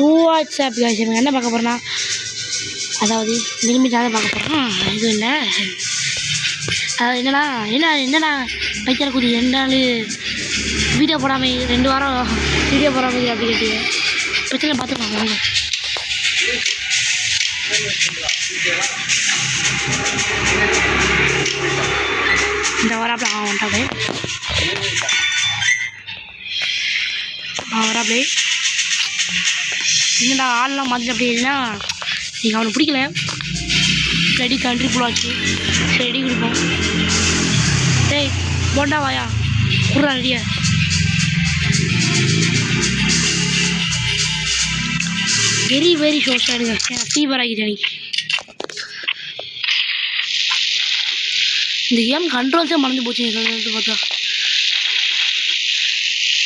WhatsApp guys என்ன பார்க்க போகிறேன்னா, அதாவது லிமிட்டாக பார்க்க போகிறோம். இது இல்லை, அதாவது என்னன்னா பைத்தியார குதி 2 நாள் வீடியோ போடாமல் 2 வாரம் வீடியோ போடாமல் அப்படி கேட்டீங்க. பிரச்சனை பார்த்துக்கலாம் வாங்க. இந்த வராப்ல வந்துட்டாப்லே வராப்லே என்னடா ஆள்லாம் மாற்றிட்டு அப்படி இல்லைன்னா நீங்கள் அவனுக்கு பிடிக்கல. ரெடி கண்ட்ரி ஃபுல்லாச்சு. சரி ரெடி கொடுப்போம். டேய் போண்டா வாயா குடுறா ரெடியா. வெரி ஷோர்ஸாக எடுங்க. ஃபீவர் ஆகிட்டு எனக்கு. இந்த கேம் கண்ட்ரோல்ஸே மறந்து போச்சு. பார்த்தா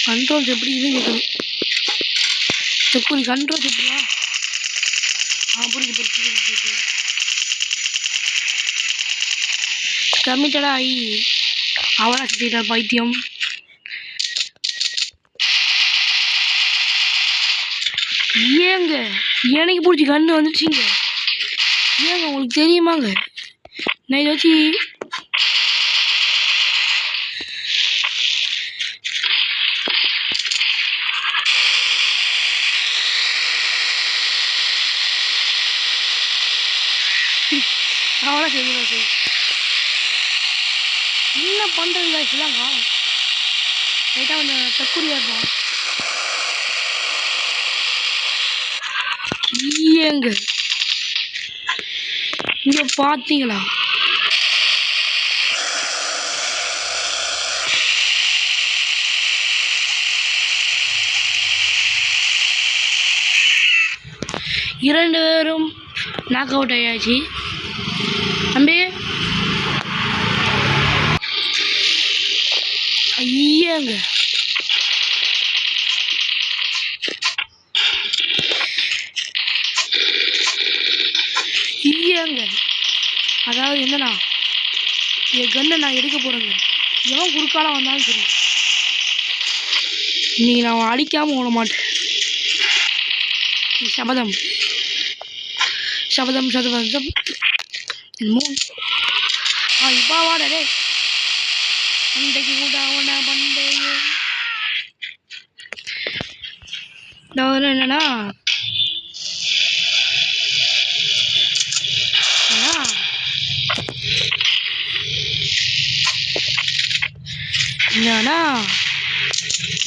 கண்ட்ரோல்ஸ் எப்படி இதுன்னு கேட்குது. செக்குரி கண்ட்ரோல்ஸ் எப்படியா? புரியுது. கமிட்டடா ஆகி அவரா சுற்றிட்டார் பைத்தியம். ஏங்க எனக்கு பிடிச்சி கண்ணு வந்துச்சுங்க. ஏங்க உங்களுக்கு தெரியுமாங்க? நான் இதை வச்சு அவனா செய்ய என்ன பண்ணுறது காய்ச்சலாம் காணும். லைட்டாக கொஞ்சம் தக்குரியாக இருப்பான். ஏங்க இங்கே பார்த்தீங்களா? இரண்டு பேரும் நாக் அவுட் ஆயாச்சு. தம்பி ஐயங்க அதாவது என்னன்னா, என் கண்ணை நான் எடுக்க போகிறேங்க. எவன் குறுக்கால வந்தாலும் சரி, நீ நான் அடிக்காமல் ஓட மாட்டேன். சபதம் என்னமோ இப்போ வாடே அன்றைக்கு கூட அவனை பண்டைய என்னன்னா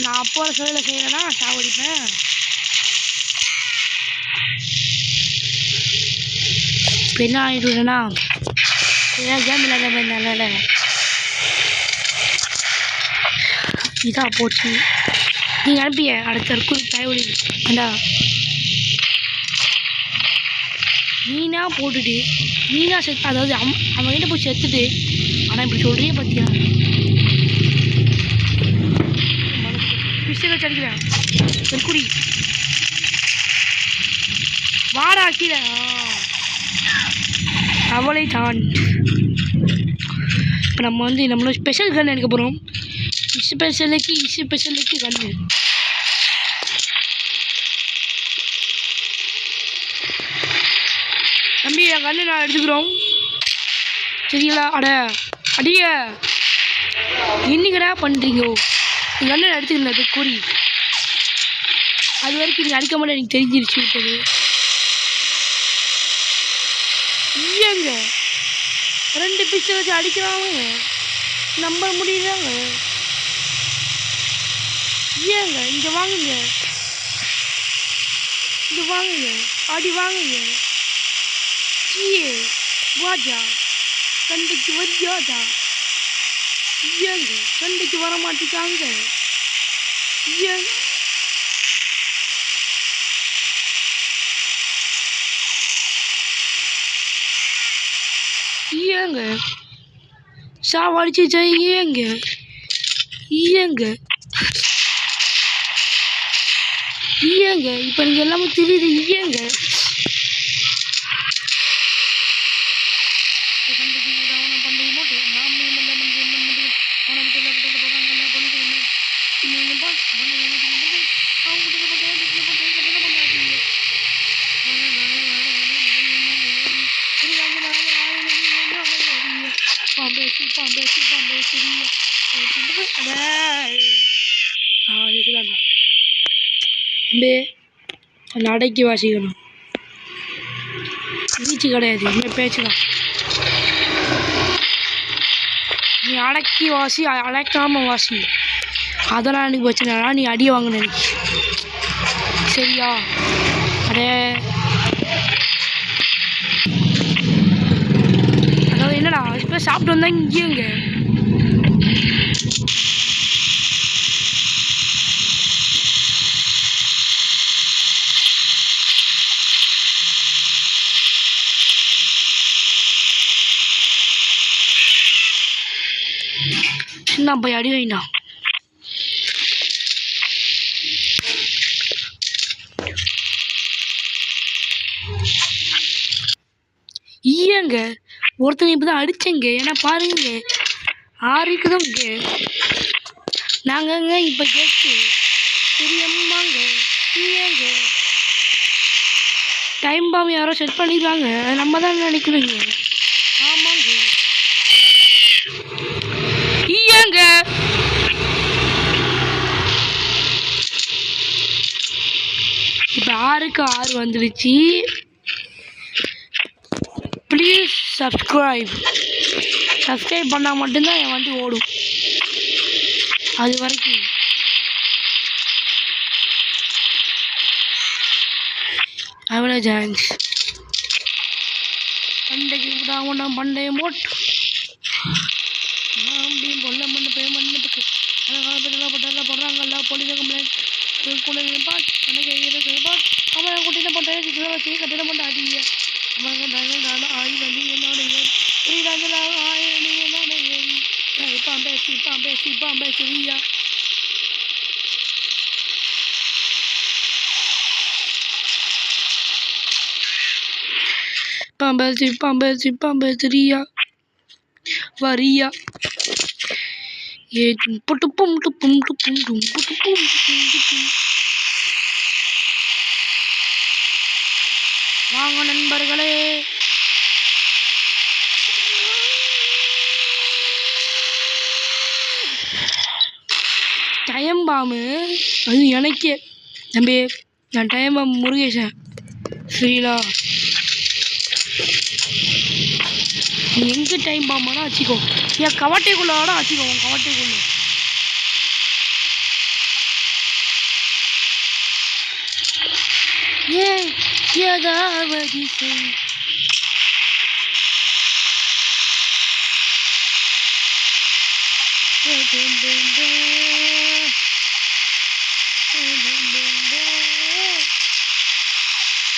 நான் அப்போ சொல்ல செய்யறேன்னா சாவடிப்பேன். இப்போ என்ன ஆகிடுவேன்னா கேம் விளையாட இதாக போச்சு. நீங்கள் அனுப்பிய அடுத்த இருக்குறி தாய்வழி ஏண்டா நீனா போட்டுட்டு நீனா அதாவது அவன்கிட்ட போய் செத்துட்டு ஆனால் இப்படி சொல்கிறியே பார்த்தியா? பிஸ்டல் வச்சு அடிக்கிறேன். இருக்குறி வாடா கீழே அவளை தான். இப்போ நம்ம நம்மளோட ஸ்பெஷல் கன் எடுக்க போகிறோம். ஸ்பெஷலுக்கு கன்று தம்பி என் கண்ணு நான் எடுத்துக்கிறோம். சரிங்களா? அடிய என்னங்கடா பண்ணுறீங்கோ? என் கண்ணை எடுத்துக்கல அது கூறி. அது வரைக்கும் நீங்கள் அடிக்க மாட்டேன் எனக்கு தெரிஞ்சிருச்சு விட்டது. ஏங்க 2 பிஸ்டல் வச்சு அடிக்கிறாங்க, நம்ப முடியலங்க. ஏங்க இங்கே வாங்குங்க, அடி வாங்குங்க. வாஜா சண்டைக்கு வரியாதா? ஏங்க சண்டைக்கு வர மாட்டேங்காங்க. ஏங்க சாவடிச்சு ஏங்க இப்போ நீங்கள் எல்லாமே தெரியுது. பாம்பே சரியா இதுதான் அம்பே அந்த அடக்கி வாசிக்கணும் வீச்சு கிடையாது இனிமேல் பேச்சுதான் நீ அடக்கி வாசி அழைக்காம வாசி அதெல்லாம் எனக்கு பிரச்சனை நீ அடியை வாங்கின எனக்கு சரியா அடே அதாவது என்னடா இப்போ சாப்பிட்டு வந்தா இங்கேயுங்க சின்ன போய் அடி வைண்ணா ஈயங்க ஒருத்தனை இப்போ தான் அடித்தேங்க ஏன்னா பாருங்க 6 இருக்குதாங்க நாங்கங்க இப்போ கேட்டு பெரியம்மாங்க ஈயங்க டைம் பாம் யாரோ செட் பண்ணிடுவாங்க நம்ம தான் நினைக்கணுங்க ஆமாங்க ஈயங்க இப்போ 6க்கு 6 வந்துடுச்சு ப்ளீஸ் சப்ஸ்கிரைப் பண்ணால் மட்டும்தான் என் வண்டி ஓடும் அது வரைக்கும் அவ்வளோ சான்ஸ் பண்டைக்கு விடாம பண்டைய மோட் அப்படியும் பொல்ல மண்ணு போய் மண்ணுக்கு அதெல்லாம் போடுறாங்கல்ல போலீஸ் கம்ப்ளைண்ட் கூட பாட் எனக்கு பாட் அவன் கூட்டிட்டு போட்டேன் வச்சு கட்டிட போட்ட அடிய ஆய் வந்து என்னோட ஸ்ரீராஜலாக ஆயணி என்னோட ஏறி பாம்பே சரியா பாம்பே சரியா வரியா ஏ டுப்பும் வாங்க நண்பர்களே டைம் பாம்பு அது எனக்கே தம்பி நான் டைம் பாம்பு முருகேசன் சரிங்களா நீ எங்கே டைம் பாம்பானா வச்சுக்கோ என் கவட்டைக்குள்ளாட வச்சுக்கோ உன் கவட்டைக்குள்ள ஏதாவது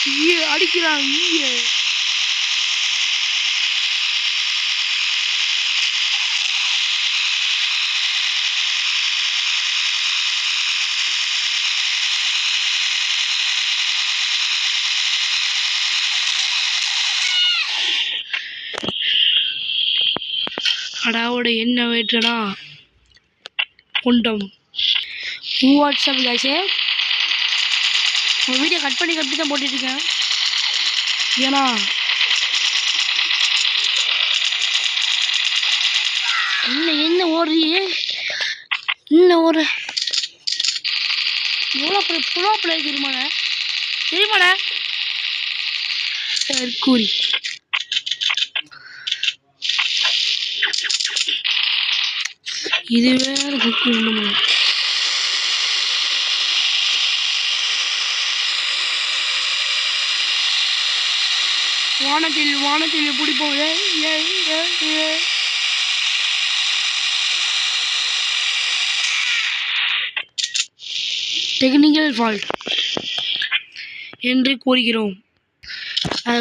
செய் அடிக்கிறான் அடாவோட என்ன வேட்டுனா கொண்டம் வாட்ஸ்அப் காசே வீடியோ கட் பண்ணி தான் போட்டுட்ருக்கேன் ஏன்னா என்ன ஓடுறியே இன்னும் ஒரு எவ்வளோ பிள்ளை தெரியுமாண்ணே கூறி இது வேற புக்கு வானத்தில் பிடிப்போம் டெக்னிக்கல் ஃபால்ட் என்று கூறுகிறோம்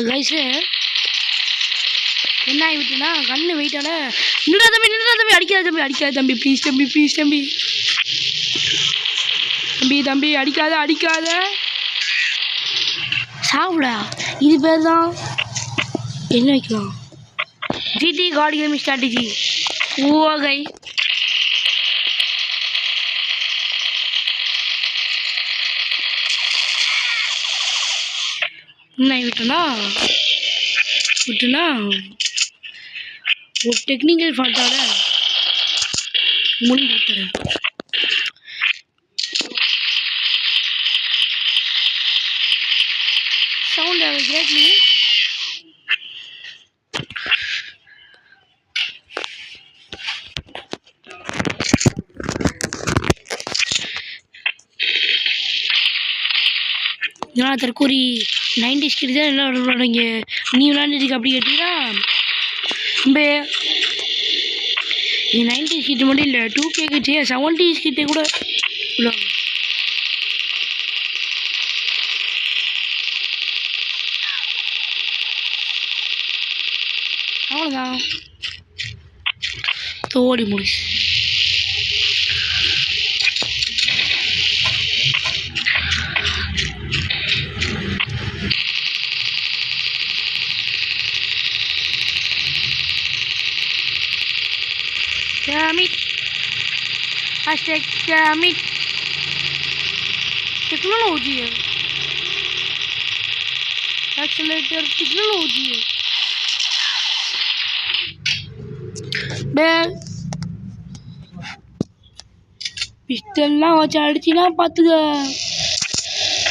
கைஸ் என்ன ஆகிவிட்டுனா கண்ணு வெயிட்டால நின்றா தம்பி அடிக்காத தம்பி ப்ளீஸ் தம்பி அடிக்காத சாப்பிடா இது பேர் தான் என்ன வைக்கலாம் ஜிடி கார்டு கேமிங் ஸ்ட்ராட்டஜி ஓகை என்ன விட்டுனா ஒரு டெக்னிக்கல் ஃபால்ட்டால முடிந்துவிட்டது. சவுண்ட் கேட்கலி இதெல்லாம் தற்கூரி 90s கிட்ட தான் எல்லாம் விளையாடுவாங்க. நீ விளையாண்டுருக்கு அப்படி கேட்டீங்கன்னா நம்ம 90s கிட்ட மட்டும் இல்லை 2K கிட்டே 70s கிட்டே கூட விளையாடும். அவ்வளோதான் தோடி முடிச்சு. Damn it. Hashtag damn it. Technology. Accelerator technology. Bell. பிஸ்டல்லாம் வச்சு அடிச்சினா பார்த்துக்க.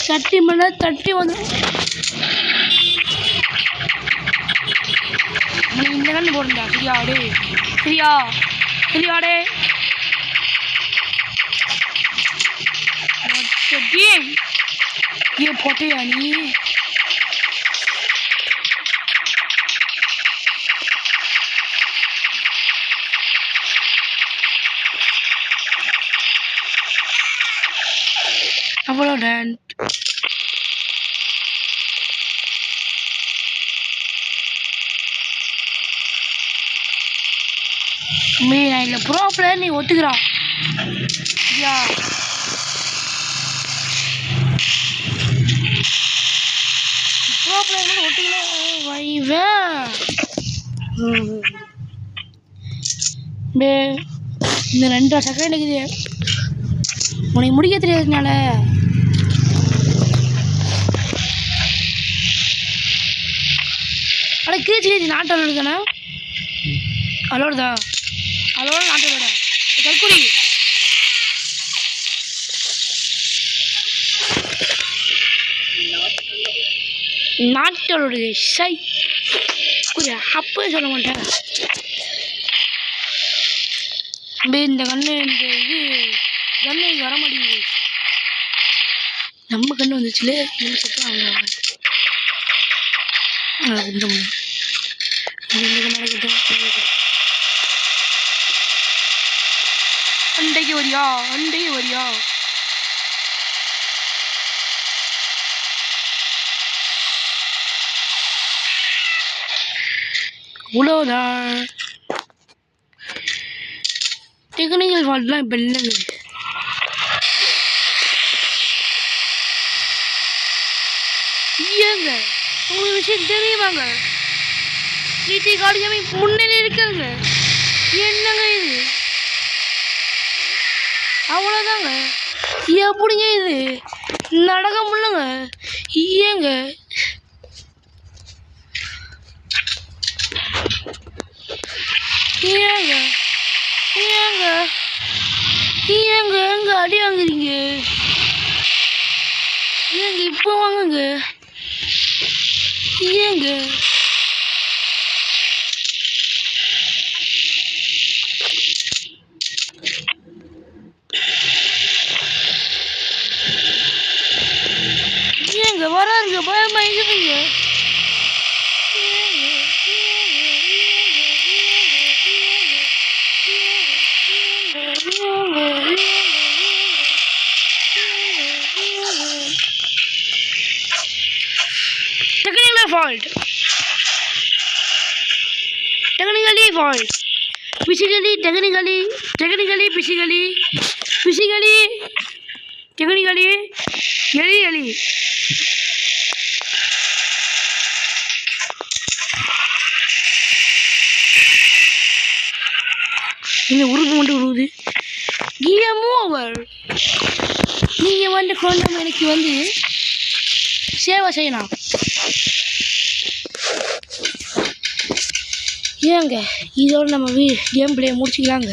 தட்டி மணி தட்டி வந்து இந்த கண்ணு போடுண்டா. சரியா டே சரியா சரியாடே. ये போட்டே நீ அவ்வளோதான். நான் இல்லை ப்ரோ பிளேயர் நீ ஒத்துக்கிறான். சரியா ப்ரோ பிளேயர் ஒத்துக்கலாம் வைவேன். இந்த 2 செகண்ட் இருக்குது உனக்கு முடிக்க தெரியாதுனால. ஆனால் கீழ்ச்சி நாட்டு அலோடு தானே அலோடு தான் அதோட நாட்டோட தற்கொலை நாட்டோட சை புரிய அப்போ சொல்ல மாட்டேன். இந்த கண்ணு இந்த இது கண்ணு வர மாட்டேங்குது. நம்ம கண்ணு வந்துச்சுல நம்ம சத்தம் அவங்க இந்த கண்ணு அண்டைக்கு வரியா அண்டைக்கு வரியா. அவ்வளோதான். டெக்னிக்கல் ஃபால்ட்லாம் இப்போ இல்லைங்க. ஏங்க உங்களுக்கு விஷயம் தெரியுமாங்க? ஜிடி கார்டியமை முன்னணி இருக்காங்க. என்னங்க இது? அவ்வளோதாங்க. எப்படிங்க இது நடக்க முடியலங்க? ஏங்க ஏங்க ஏங்க ஏங்க எங்க அடி வாங்குறீங்க? ஏங்க இப்போ வாங்குங்க. ஏங்க ஏங்க வராருங்க பயமா இருக்குதுங்க. Fault. Technically fault. Physically, technically, physically, technically, yali. இந்த உருது மட்டும் உருது. Game over. நீங்க வந்து கொண்டு எனக்கு வந்து சேவை செய்யலாம். ஏங்க இதோட நம்ம கேம் பிளே முடிச்சிக்கலாங்க.